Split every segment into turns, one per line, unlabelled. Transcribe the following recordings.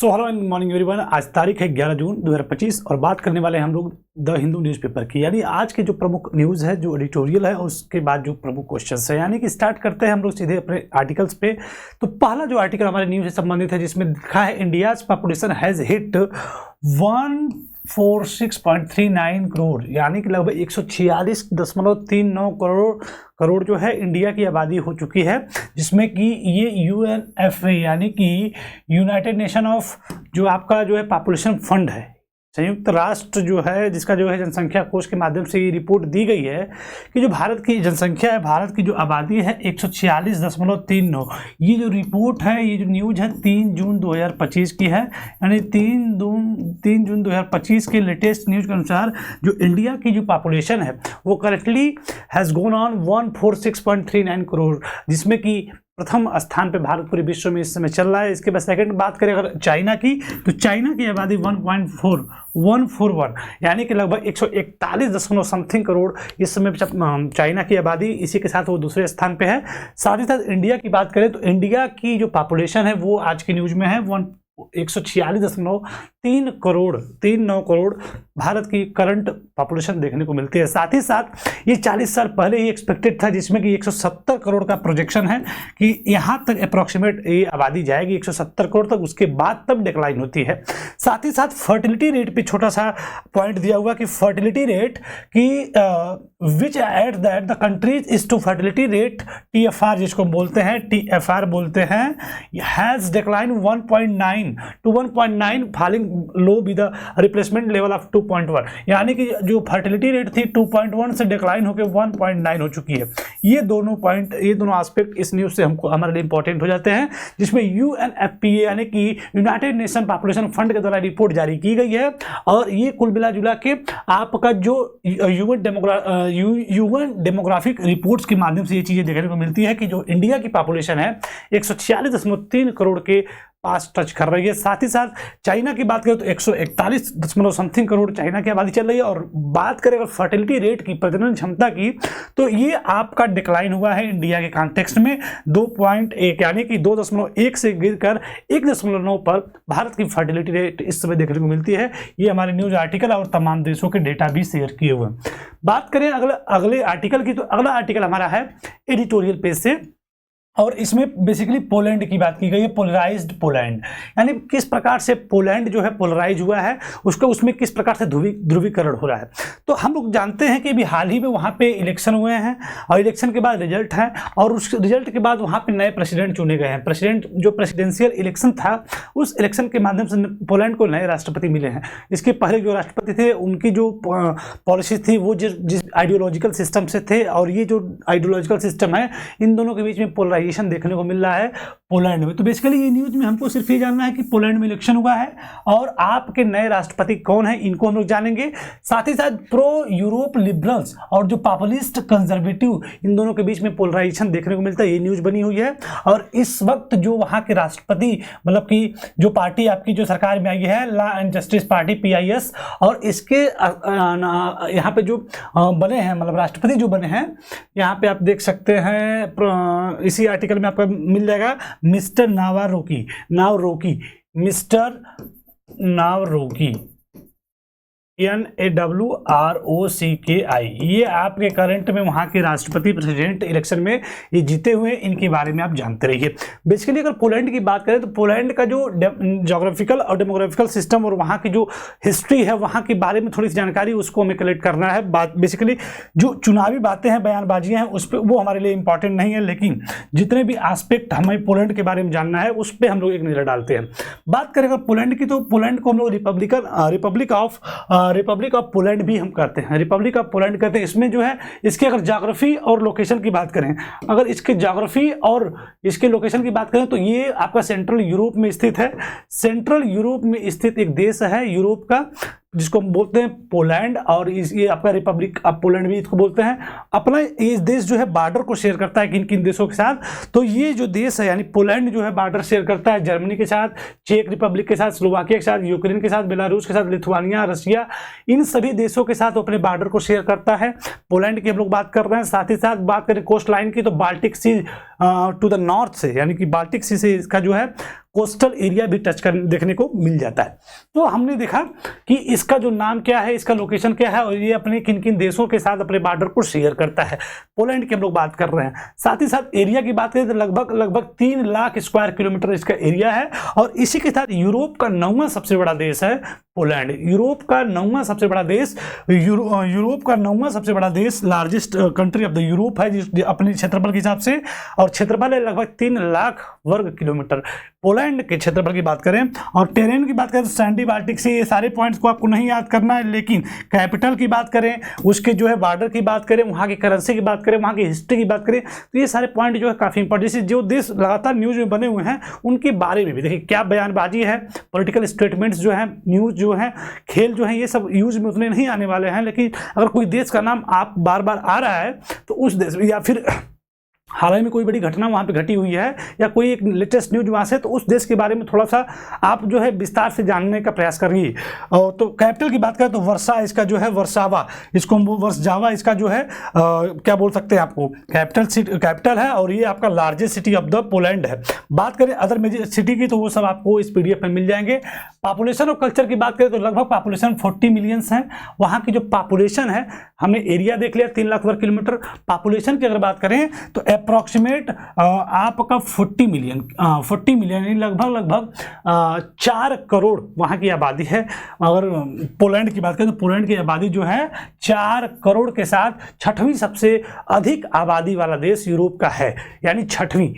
So hello and morning everyone. आज तारीख है 11 जून 2025 और बात करने वाले हैं हम लोग द हिंदू न्यूज़पेपर की, यानी आज के जो प्रमुख न्यूज़ है, जो एडिटोरियल है, और उसके बाद जो प्रमुख क्वेश्चंस है। यानी कि स्टार्ट करते हैं हम लोग सीधे अपने आर्टिकल्स पे। तो पहला जो आर्टिकल हमारे न्यूज़ से संबंधित है, जिसमें लिखा है India's population has hit 146.39 crore, यानी कि लगभग 146.39 करोड़ जो है इंडिया की आबादी हो चुकी है, जिसमें कि ये UNFA यानी कि यूनाइटेड नेशन ऑफ जो आपका जो है पॉपुलेशन फंड है, संयुक्त राष्ट्र जो है, जिसका जो है जनसंख्या कोष के माध्यम से ये रिपोर्ट दी गई है कि जो भारत की जनसंख्या है, भारत की जो आबादी है 146.39। ये जो रिपोर्ट है, ये जो न्यूज़ है 3 जून 2025 की है, यानी 3 जून 2025 के लेटेस्ट न्यूज़ के अनुसार जो इंडिया की जो पॉपुलेशन है वो correctly has gone on 146.39 crore, जिसमें कि प्रथम स्थान पे भारत पूरे विश्व में इस समय चल रहा है। इसके बाद सेकंड बात करें अगर चाइना की, तो चाइना की आबादी 1.4141 यानी कि लगभग 141 समथिंग करोड़ इस समय चाइना की आबादी, इसी के साथ वो दूसरे स्थान पे है। साथ ही साथ इंडिया की बात करें तो इंडिया की जो पॉपुलेशन है वो आज की न्यूज़ में है 146.39 करोड़ भारत की करंट पॉपुलेशन देखने को मिलती है। साथ ही साथ ये 40 साल पहले ही एक्सपेक्टेड था, जिसमें कि 170 करोड़ का प्रोजेक्शन है कि यहाँ तक अप्रॉक्सीमेट ये आबादी जाएगी 170 करोड़ तक, उसके बाद तब डिक्लाइन होती है। साथ ही साथ फर्टिलिटी रेट पे छोटा सा पॉइंट दिया हुआ कि फर्टिलिटी रेट की which at that the countries is to fertility rate TFR, जिसको बोलते हैं TFR बोलते हैं, has decline 1.9 to 1.9 falling low with the replacement level of 2.1, यानी कि जो फर्टिलिटी रेट थी 2.1 से डिक्लाइन होकर 1.9 हो चुकी है। ये दोनों पॉइंट, ये दोनों एस्पेक्ट इस न्यूज़ से हमको हमारे लिए इंपॉर्टेंट हो जाते हैं, जिसमें UNFPA यानी कि यूनाइटेड नेशन पॉपुलेशन फंड के द्वारा रिपोर्ट जारी की गई है। और ये कुल मिला जुला के आपका जो यूएन डेमोग्राफिक रिपोर्ट्स के माध्यम से ये चीज़ें देखने को मिलती है कि जो इंडिया की पॉपुलेशन है 146.3 करोड़ के पास टच कर रही है। साथ ही साथ चाइना की बात करें तो 141 समथिंग करोड़ चाइना की आबादी चल रही है। और बात करें अगर फर्टिलिटी रेट की, प्रजनन क्षमता की, तो ये आपका डिक्लाइन हुआ है इंडिया के कॉन्टेक्स्ट में 2.1 यानी कि 2.1 से गिरकर 1.9 पर भारत की फर्टिलिटी रेट इस समय देखने को मिलती है। ये हमारे न्यूज़ आर्टिकल और तमाम देशों के डेटा भी शेयर किए हुए हैं। बात करें अगले आर्टिकल की, तो अगला आर्टिकल हमारा है एडिटोरियल पेज से, और इसमें बेसिकली पोलैंड की बात की गई है। पोलराइज्ड पोलैंड यानी किस प्रकार से पोलैंड जो है पोलराइज हुआ है, उसका उसमें किस प्रकार से ध्रुवीकरण हो रहा है। तो हम लोग जानते हैं कि अभी हाल ही में वहाँ पे इलेक्शन हुए हैं और इलेक्शन के बाद रिजल्ट है, और उस रिजल्ट के बाद वहाँ पे नए प्रेसिडेंट चुने गए हैं। जो प्रेसिडेंशियल इलेक्शन था, उस इलेक्शन के माध्यम से पोलैंड को नए राष्ट्रपति मिले हैं। इसके पहले जो राष्ट्रपति थे उनकी जो पॉलिसी थी वो जिस आइडियोलॉजिकल सिस्टम से थे, और ये जो आइडियोलॉजिकल सिस्टम है, इन दोनों के बीच में पोलराइजेशन देखने को मिल रहा है पोलैंड में। तो बेसिकली ये न्यूज़ में हमको सिर्फ ये जानना है कि पोलैंड में इलेक्शन हुआ है और आपके नए राष्ट्रपति कौन है, इनको हम लोग जानेंगे। साथ ही साथ प्रो यूरोप लिबरल्स और जो पॉपुलिस्ट कंजर्वेटिव, इन दोनों के बीच में पोलराइजेशन देखने को मिलता है, ये न्यूज़ बनी हुई है। और इस वक्त जो वहाँ के राष्ट्रपति, मतलब कि जो पार्टी आपकी जो सरकार में आई है, law and justice party PIS, और इसके यहाँ पे जो बने हैं, मतलब राष्ट्रपति जो बने हैं, यहाँ पे आप देख सकते हैं, इसी आर्टिकल में आपको मिल जाएगा मिस्टर नावारोकी, NAWROCKI। ये आपके करंट में वहाँ के राष्ट्रपति प्रेसिडेंट इलेक्शन में ये जीते हुए, इनके बारे में आप जानते रहिए। बेसिकली अगर पोलैंड की बात करें तो पोलैंड का जो जोग्राफिकल और डेमोग्राफिकल सिस्टम और वहाँ की जो हिस्ट्री है, वहाँ के बारे में थोड़ी सी जानकारी उसको हमें कलेक्ट करना है। बात बेसिकली जो चुनावी बातें हैं, बयानबाजियाँ हैं, उस पर वो हमारे लिए इंपॉर्टेंट नहीं है, लेकिन जितने भी एस्पेक्ट हमें पोलैंड के बारे में जानना है उस पर हम लोग एक नज़र डालते हैं। बात करें अगर पोलैंड की, तो पोलैंड को हम लोग रिपब्लिक ऑफ पोलैंड भी हम करते हैं, रिपब्लिक ऑफ पोलैंड कहते हैं। इसमें जो है, इसके अगर ज्योग्राफी और लोकेशन की बात करें, अगर इसके ज्योग्राफी और इसके लोकेशन की बात करें, तो ये आपका सेंट्रल यूरोप में स्थित है। सेंट्रल यूरोप में स्थित एक देश है यूरोप का, जिसको हम बोलते हैं पोलैंड, और ये आपका रिपब्लिक ऑफ पोलैंड भी इसको बोलते हैं। अपना ये देश जो है बॉर्डर को शेयर करता है किन किन देशों के साथ, तो ये जो देश है यानी पोलैंड जो है बॉर्डर शेयर करता है जर्मनी के साथ, चेक रिपब्लिक के साथ, स्लोवाकिया के साथ, यूक्रेन के साथ, बेलारूस के साथ, लिथुआनिया, रशिया, इन सभी देशों के साथ अपने बॉर्डर को शेयर करता है। पोलैंड की हम लोग बात कर रहे हैं। साथ ही साथ बात करें कोस्ट लाइन की, तो Baltic Sea to the north से, यानी कि बाल्टिक सी से इसका जो है कोस्टल एरिया भी टच कर देखने को मिल जाता है। तो हमने देखा कि इसका जो नाम क्या है, इसका लोकेशन क्या है, और ये अपने किन किन देशों के साथ अपने बॉर्डर को शेयर करता है। पोलैंड की हम लोग बात कर रहे हैं। साथ ही साथ एरिया की बात करें तो लगभग 3 लाख स्क्वायर किलोमीटर इसका एरिया है, और इसी के साथ यूरोप का 9वां सबसे बड़ा देश है पोलैंड। यूरोप का 9वां सबसे बड़ा देश, यूरोप का 9वां सबसे बड़ा देश, largest country of the Europe है जिस अपने क्षेत्रफल के हिसाब से, और क्षेत्रफल है लगभग 3 लाख वर्ग किलोमीटर। पोलैंड के क्षेत्रफल की बात करें और टेरेन की बात करें तो सैंडी बाल्टिक से, ये सारे पॉइंट्स को आपको नहीं याद करना है, लेकिन कैपिटल की बात करें, उसके जो है बॉर्डर की बात करें, वहाँ की करेंसी की बात करें, वहाँ की हिस्ट्री की बात करें, तो ये सारे पॉइंट जो है काफ़ी इंपॉर्टेंट, जैसे जो देश लगातार न्यूज में बने हुए हैं उनके बारे में भी देखिए क्या बयानबाजी है, पॉलिटिकल स्टेटमेंट्स जो है, न्यूज़ जो है, खेल जो है, ये सब यूज में उतने नहीं आने वाले हैं। लेकिन अगर कोई देश का नाम आप बार बार आ रहा है तो उस देश या फिर हाल ही में कोई बड़ी घटना वहाँ पे घटी हुई है या कोई एक लेटेस्ट न्यूज वहाँ से, तो उस देश के बारे में थोड़ा सा आप जो है विस्तार से जानने का प्रयास करिए। तो कैपिटल की बात करें तो वर्षा इसका जो है, वर्सावा इसको वर्सजावा इसका जो है क्या बोल सकते हैं आपको, कैपिटल है, और ये आपका largest city of the Poland है। बात करें अदर मेजर सिटी की तो वो सब आपको इस PDF में मिल जाएंगे। पॉपुलेशन और कल्चर की बात करें तो लगभग पॉपुलेशन 40 मिलियंस है। वहाँ की जो पॉपुलेशन है, हमने एरिया देख लिया 3 लाख वर्ग किलोमीटर, पॉपुलेशन की अगर बात करें तो अप्रॉक्सीमेट आपका 40 मिलियन यानी लगभग 4 करोड़ वहाँ की आबादी है। अगर पोलैंड की बात करें तो पोलैंड की आबादी जो है 4 करोड़ के साथ 6वीं सबसे अधिक आबादी वाला देश यूरोप का है, यानी 6वीं।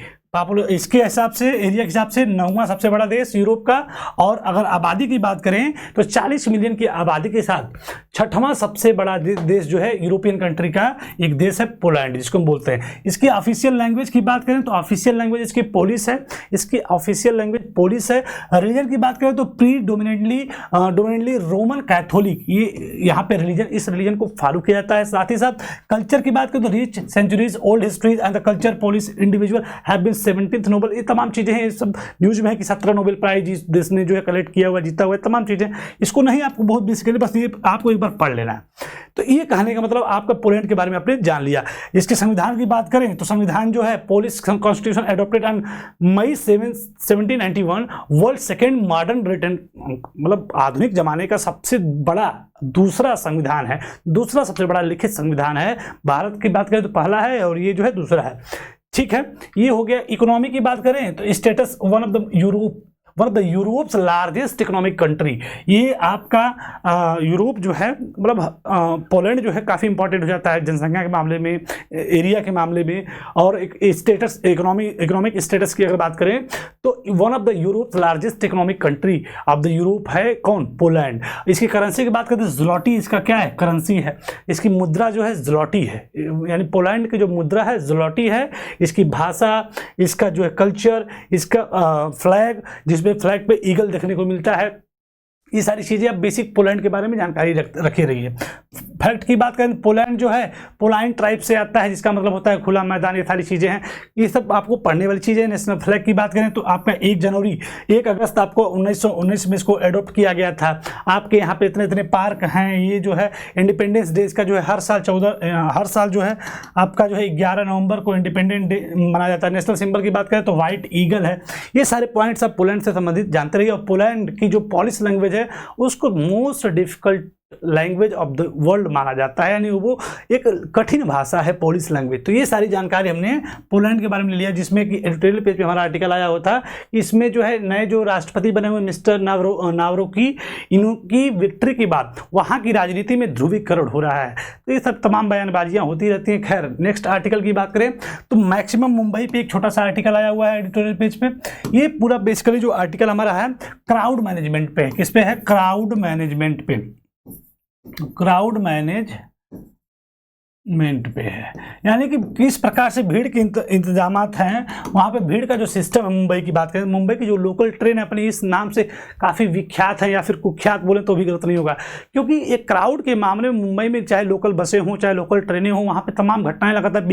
इसके हिसाब से, एरिया के हिसाब से 9वां सबसे बड़ा देश यूरोप का। और अगर आबादी की बात करें तो 40 मिलियन की आबादी के साथ 6वां सबसे बड़ा देश जो है यूरोपियन कंट्री का एक देश है पोलैंड, जिसको हम बोलते हैं। इसकी ऑफिशियल लैंग्वेज की बात करें तो ऑफिशियल लैंग्वेज इसकी पोलिश है, इसकी ऑफिशियल लैंग्वेज पोलिश है। रिलीजन की बात करें तो डोमिनेटली रोमन कैथोलिक, ये यहाँ पे रिलीजन, इस रिलीजन को फॉलो किया जाता है। साथ ही साथ कल्चर की बात करें तो rich centuries old histories and the culture Polish individual have been 17th Nobel, ये तमाम चीजें हैं, सब न्यूज में है कि 17 नोबेल प्राइज इस देश ने जो है कलेक्ट किया हुआ, जीता हुआ है, तमाम चीजें। इसको नहीं आपको बहुत बेसिकली, बस ये आपको एक बार पढ़ लेना है। तो ये कहने का मतलब आपका पोलैंड के बारे में आपने जान लिया। इसके संविधान की बात करें तो संविधान जो है, Polish constitution adopted on May 7, 1791, world second modern written, मतलब आधुनिक जमाने का सबसे बड़ा दूसरा संविधान है, दूसरा सबसे बड़ा लिखित संविधान है। भारत की बात करें तो पहला है और ये जो है दूसरा है। ठीक है, ये हो गया। इकोनॉमी की बात करें तो status one of the Europe's largest economic country, ये आपका यूरोप जो है, मतलब पोलैंड जो है काफ़ी इंपॉर्टेंट हो जाता है जनसंख्या के मामले में, एरिया के मामले में, और एक स्टेटस, इकोनॉमिक स्टेटस की अगर बात करें तो one of the Europe largest economic country of the Europe है कौन, पोलैंड। इसकी करेंसी की बात करें तो ज़्लॉटी इसका क्या है, करेंसी है। इसकी मुद्रा जो है ज़्लॉटी है, यानी पोलैंड की जो मुद्रा है ज़्लॉटी है। इसकी भाषा, इसका जो है कल्चर, इसका फ्लैग, जिसमें फ्लैग पे ईगल देखने को मिलता है, ये सारी चीज़ें आप बेसिक पोलैंड के बारे में जानकारी रखे रहिए। फैक्ट की बात करें, पोलैंड जो है पोलाइन ट्राइब से आता है, जिसका मतलब होता है खुला मैदान। ये सारी चीज़ें हैं, ये सब आपको पढ़ने वाली चीज़ें हैं। नेशनल फ्लैग की बात करें तो आपका 1 अगस्त आपको 1919 में इसको एडॉप्ट किया गया था। आपके यहाँ पे इतने पार्क हैं। ये जो है इंडिपेंडेंस डे का जो है हर साल जो है आपका जो है 11 नवंबर को इंडिपेंडेंस डे मनाया जाता है। नेशनल सिंबल की बात करें तो व्हाइट ईगल है। ये सारे पॉइंट्स आप पोलैंड से संबंधित जानते रहिए। और पोलैंड की जो पॉलिश लैंग्वेज है उसको most difficult language of the world माना जाता है, यानी वो एक कठिन भाषा है पोलिश लैंग्वेज। तो ये सारी जानकारी हमने पोलैंड के बारे में लिया, जिसमें कि एडिटोरियल पेज पे हमारा आर्टिकल आया हुआ था। इसमें जो है नए जो राष्ट्रपति बने हुए मिस्टर नावरोकी, इनकी विक्ट्री के बाद वहाँ की राजनीति में ध्रुवीकरण हो रहा है। तो ये सब तमाम बयानबाजियाँ होती रहती हैं। खैर, नेक्स्ट आर्टिकल की बात करें तो मैक्सिमम मुंबई पे एक छोटा सा आर्टिकल आया हुआ है एडिटोरियल पेज पे। ये पूरा बेसिकली जो आर्टिकल हमारा है क्राउड मैनेजमेंट पे, किस पे है, क्राउड मैनेजमेंट पे है, यानी कि किस प्रकार से भीड़ के इंतजामात हैं वहाँ पे। भीड़ का जो सिस्टम है, मुंबई की बात करें, मुंबई की जो लोकल ट्रेन है अपने इस नाम से काफ़ी विख्यात है, या फिर कुख्यात बोले तो भी गलत नहीं होगा, क्योंकि एक क्राउड के मामले में मुंबई में चाहे लोकल बसें हों चाहे लोकल ट्रेनें हों, वहाँ पे तमाम घटनाएं लगातार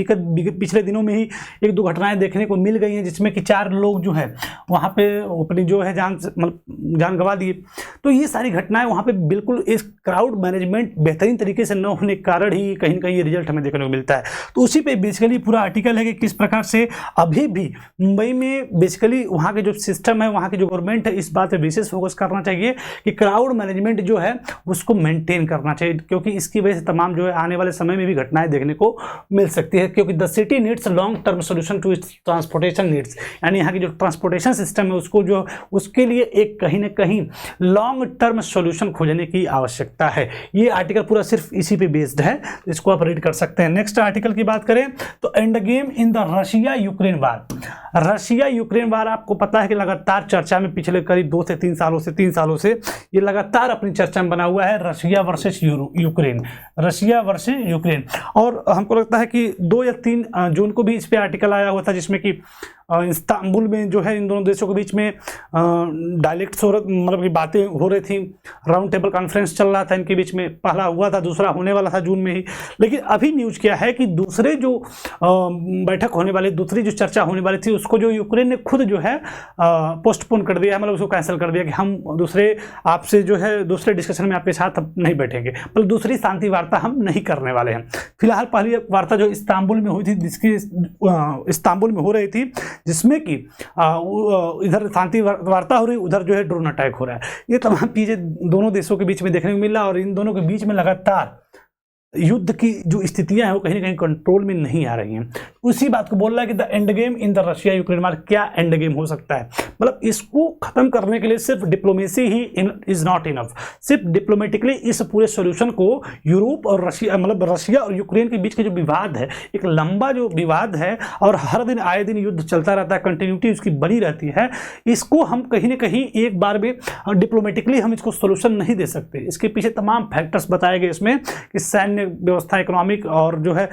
पिछले दिनों में ही 1-2 घटनाएं देखने को मिल गई हैं, जिसमें कि 4 लोग जो है वहाँ पे अपनी जो है जान गंवा दिए। तो ये सारी घटनाएं वहाँ पे बिल्कुल इस क्राउड मैनेजमेंट बेहतरीन तरीके से न होने के कारण ही कहीं ना कहीं ये रिजल्ट रिजल्ट हमें देखने को मिलता है। तो उसी पे बेसिकली पूरा आर्टिकल है कि किस प्रकार से अभी भी मुंबई में बेसिकली वहाँ के जो सिस्टम है, वहाँ की जो गवर्नमेंट है, इस बात पे विशेष फोकस करना चाहिए कि क्राउड मैनेजमेंट जो है उसको मेंटेन करना चाहिए, क्योंकि इसकी वजह से तमाम जो है आने वाले समय में भी घटनाएं देखने को मिल सकती है। क्योंकि the city needs long term solution to its transportation needs, यानी यहाँ की जो ट्रांसपोर्टेशन सिस्टम है उसको जो उसके लिए एक कहीं ना कहीं लॉन्ग टर्म सोल्यूशन खोजने की आवश्यकता है। ये आर्टिकल पूरा सिर्फ इसी पे बेस्ड है, इसको आप रीड कर सकते हैं। नेक्स्ट आर्टिकल की बात करें तो end game in the Russia Ukraine war. Russia Ukraine वार आपको पता है कि लगातार चर्चा में पिछले करीब 2 से 3 सालों से 3 सालों से ये लगातार अपनी चर्चा में बना हुआ है, Russia versus Ukraine, Russia versus Ukraine. और हमको लगता है कि 2 या 3 जून को भी इस पे आर्टिकल आया हुआ था, जिसमें कि इस्तांबुल में जो है इन दोनों देशों के बीच में डायलेक्ट मतलब की बातें हो रही थी, राउंड टेबल कॉन्फ्रेंस चल रहा था इनके बीच में, पहला हुआ था, दूसरा होने वाला था जून में ही। लेकिन अभी न्यूज क्या है कि दूसरे जो बैठक होने वाली, दूसरी जो चर्चा होने वाली थी, उसको जो यूक्रेन ने खुद जो है पोस्टपोन कर दिया, मतलब उसको कैंसिल कर दिया कि हम दूसरे आपसे जो है दूसरे डिस्कशन में आपके साथ नहीं बैठेंगे, मतलब दूसरी शांति वार्ता हम नहीं करने वाले हैं। फिलहाल पहली वार्ता जो इस्तांबुल में हुई थी, जिसकी इस्तांबुल में हो रही थी, जिसमें कि इधर शांति वार्ता हो रही, उधर जो है ड्रोन अटैक हो रहा है। ये तमाम चीजें दोनों देशों के बीच में देखने को मिल रहा है और इन दोनों के बीच में लगातार युद्ध की जो स्थितियां हैं वो कहीं ना कहीं कंट्रोल में नहीं आ रही हैं। उसी बात को बोल रहा है कि the end game in the Russia Ukraine वार, क्या एंड गेम हो सकता है, मतलब इसको खत्म करने के लिए सिर्फ diplomacy he is not enough. सिर्फ डिप्लोमेटिकली इस पूरे सॉल्यूशन को यूरोप और रशिया, मतलब रशिया और यूक्रेन के बीच के जो विवाद है, एक लंबा जो विवाद है और हर दिन आए दिन युद्ध चलता रहता है, कंटिन्यूटी उसकी बनी रहती है, इसको हम कहीं ना कहीं एक बार में डिप्लोमेटिकली हम इसको सोल्यूशन नहीं दे सकते। इसके पीछे तमाम फैक्टर्स बताए गए इसमें कि सैन्य व्यवस्था, इकोनॉमिक और जो है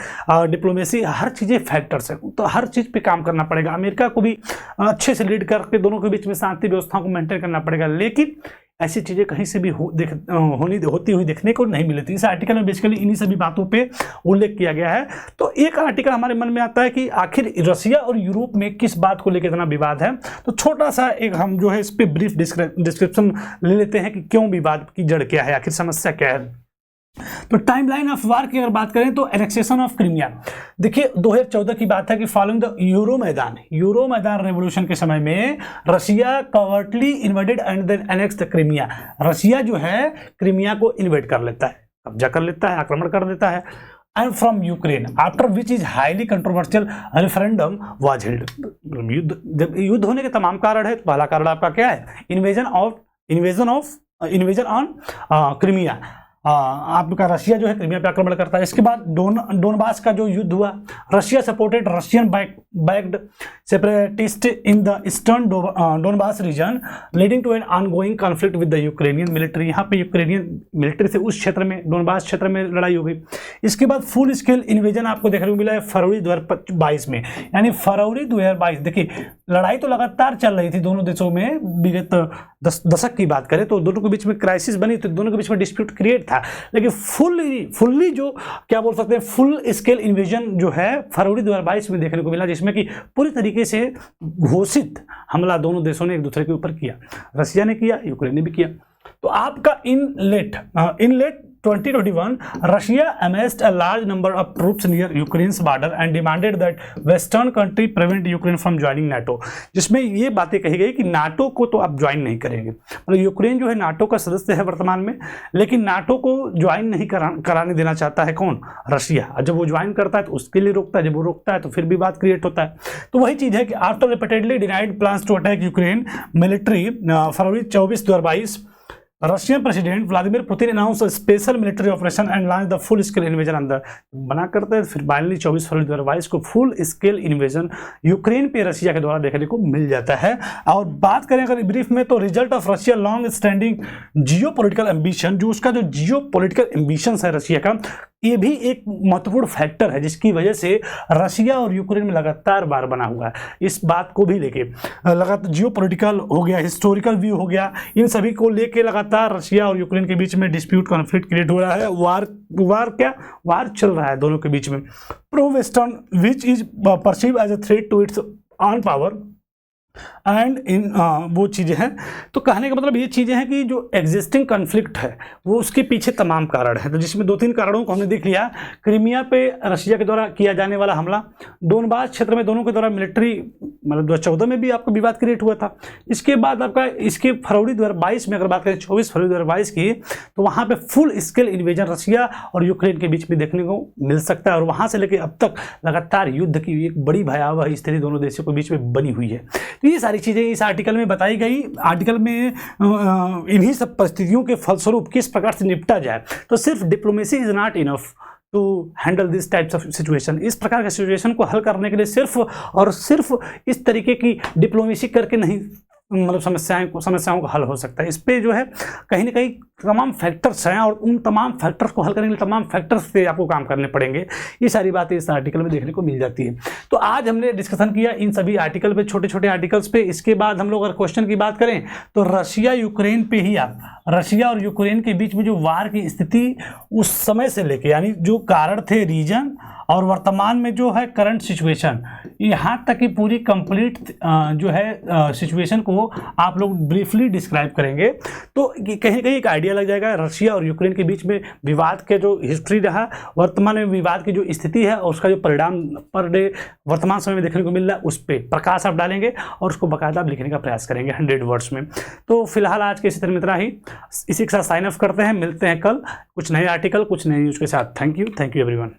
डिप्लोमेसी, हर चीजें फैक्टर्स है, तो हर चीज पे काम करना पड़ेगा। अमेरिका को भी अच्छे से लीड करके दोनों के बीच में शांति व्यवस्था को मेंटेन करना पड़ेगा, लेकिन ऐसी चीजें कहीं से भी होती हुई देखने को नहीं मिली थी। इस आर्टिकल में बेसिकली इन्हीं सभी बातों पे उल्लेख किया गया है। तो एक आर्टिकल हमारे मन में आता है कि आखिर रशिया और यूरोप में किस बात को लेकर इतना विवाद है। तो छोटा सा एक हम जो है इस पे ब्रीफ डिस्क्रिप्शन ले लेते हैं कि क्यों विवाद की जड़ क्या है, आखिर समस्या क्या है। तो टाइमलाइन ऑफ वार की अगर बात करें तो एनेक्सेशन ऑफ क्रीमिया, देखिए 2014 की बात है कि following the Euro Maidan revolution के समय में Russia covertly invaded and then annex the Crimea. Russia जो है क्रीमिया को इन्वेड कर लेता है, कब्जा कर लेता है, आक्रमण कर देता है। And from Ukraine after which is highly controversial referendum was held. जब युद्ध होने के तमाम कारण है, तो पहला कारण आपका क्या है, इन्वेजन ऑन क्रीमिया। आपका रशिया जो है क्रीमिया पे आक्रमण करता है। इसके बाद डोनबास का जो युद्ध हुआ, Russia supported Russian backed separatist in the eastern Donbas region leading to an ongoing conflict with the Ukrainian military. यहाँ पे यूक्रेनियन मिलिट्री से उस क्षेत्र में, डोनबास क्षेत्र में लड़ाई हो गई। इसके बाद फुल स्केल इन्वेजन आपको देखने को मिला है फरवरी 2022 में, यानी फरवरी 2022। देखिए लड़ाई तो लगातार चल रही थी दोनों देशों में, विगत दशक की बात करें तो दोनों के बीच में क्राइसिस बनी, तो दोनों के बीच में डिस्प्यूट क्रिएट था। लेकिन फुल्ली जो क्या बोल सकते हैं, फुल स्केल इन्वेजन जो है फरवरी 2022 में देखने को मिला, जिसमें कि पूरी तरीके से घोषित हमला दोनों देशों ने एक दूसरे के ऊपर किया, रशिया ने किया, यूक्रेन ने भी किया। तो आपका इन late 2021 Russia amassed a large number of troops near Ukraine's border and demanded that Western country prevent Ukraine from joining NATO। जिसमें ये बातें कही गई कि नाटो को तो आप ज्वाइन नहीं करेंगे, मतलब यूक्रेन जो है नाटो का सदस्य है वर्तमान में, लेकिन नाटो को ज्वाइन नहीं कराने देना चाहता है कौन, रशिया। जब वो ज्वाइन करता है तो उसके लिए रोकता है, जब वो रोकता है तो फिर विवाद क्रिएट होता है। तो वही चीज है कि after repeatedly denied plans to attack Ukraine military February 24, 2022 Russian president Vladimir Putin announce special military operation and launch the full scale invasion अंदर बना करते हैं। फिर फाइनली 24 फरवरी 2022 को फुल स्केल इन्वेजन यूक्रेन पे रशिया के द्वारा देखने को मिल जाता है। और बात करें अगर ब्रीफ में, तो result of Russia long standing geo political ambition, जो उसका जो जियो पोलिटिकल एम्बिशन है रशिया का, ये भी एक महत्वपूर्ण फैक्टर है जिसकी वजह से रशिया और यूक्रेन में लगातार बार बना हुआ है। इस बात को भी लेके लगातार जियो पोलिटिकल हो गया, हिस्टोरिकल व्यू हो गया, इन सभी को लेके लगातार रशिया और यूक्रेन के बीच में डिस्प्यूट कॉन्फ्लिक्ट क्रिएट हो रहा है। वार चल रहा है दोनों के बीच में। Pro western which is perceive as a threat to its own power and in वो चीज़ें हैं। तो कहने का मतलब ये चीज़ें हैं कि जो एग्जिस्टिंग कन्फ्लिक्ट है वो उसके पीछे तमाम कारण है। तो जिसमें 2-3 कारणों को हमने देख लिया। क्रीमिया पे रशिया के द्वारा किया जाने वाला हमला, डोनबास क्षेत्र में दोनों के द्वारा मिलिट्री, मतलब 2014 में भी आपका विवाद क्रिएट हुआ था। इसके बाद आपका इसके फरवरी 2022 में अगर बात करें, 24 फरवरी 2022 की, तो वहाँ पे फुल स्केल इन्वेजन रशिया और यूक्रेन के बीच में देखने को मिल सकता है। और वहाँ से लेकर अब तक लगातार युद्ध की एक बड़ी भयावह स्थिति दोनों देशों के बीच में बनी हुई है। तो ये सारी चीज़ें इस आर्टिकल में बताई गई। आर्टिकल में इन्हीं सब परिस्थितियों के फलस्वरूप किस प्रकार से निपटा जाए। तो सिर्फ diplomacy is not enough to handle this types of situation. इस प्रकार के सिचुएशन को हल करने के लिए सिर्फ और सिर्फ इस तरीके की डिप्लोमेसी करके नहीं, मतलब समस्याओं का हल हो सकता है। इस पे जो है कहीं ना कहीं तमाम फैक्टर्स हैं और उन तमाम फैक्टर्स को हल करने के लिए तमाम फैक्टर्स पे आपको काम करने पड़ेंगे। ये सारी बातें इस आर्टिकल में देखने को मिल जाती है। तो आज हमने डिस्कशन किया इन सभी आर्टिकल पे, छोटे छोटे आर्टिकल्स पे। इसके बाद हम लोग अगर क्वेश्चन की बात करें तो रशिया यूक्रेन पे ही आप, रशिया और यूक्रेन के बीच में जो वार की स्थिति उस समय से लेके, यानी जो कारण थे, रीजन, और वर्तमान में जो है करंट सिचुएशन, यहाँ तक की पूरी कंप्लीट जो है सिचुएशन को आप लोग ब्रीफली डिस्क्राइब करेंगे। तो कहीं ना कहीं एक आइडिया लग जाएगा रशिया और यूक्रेन के बीच में विवाद के जो हिस्ट्री रहा, वर्तमान में विवाद की जो स्थिति है और उसका जो परिणाम पर डे वर्तमान समय में देखने को मिल रहा है, उस पर प्रकाश आप डालेंगे और उसको बाकायदा लिखने का प्रयास करेंगे 100 वर्ड्स में। तो फिलहाल आज के इसी तरह मित्रा ही इसी के साथ साइन ऑफ करते हैं। मिलते हैं कल कुछ नए आर्टिकल, कुछ नए न्यूज़ के साथ। Thank you everyone.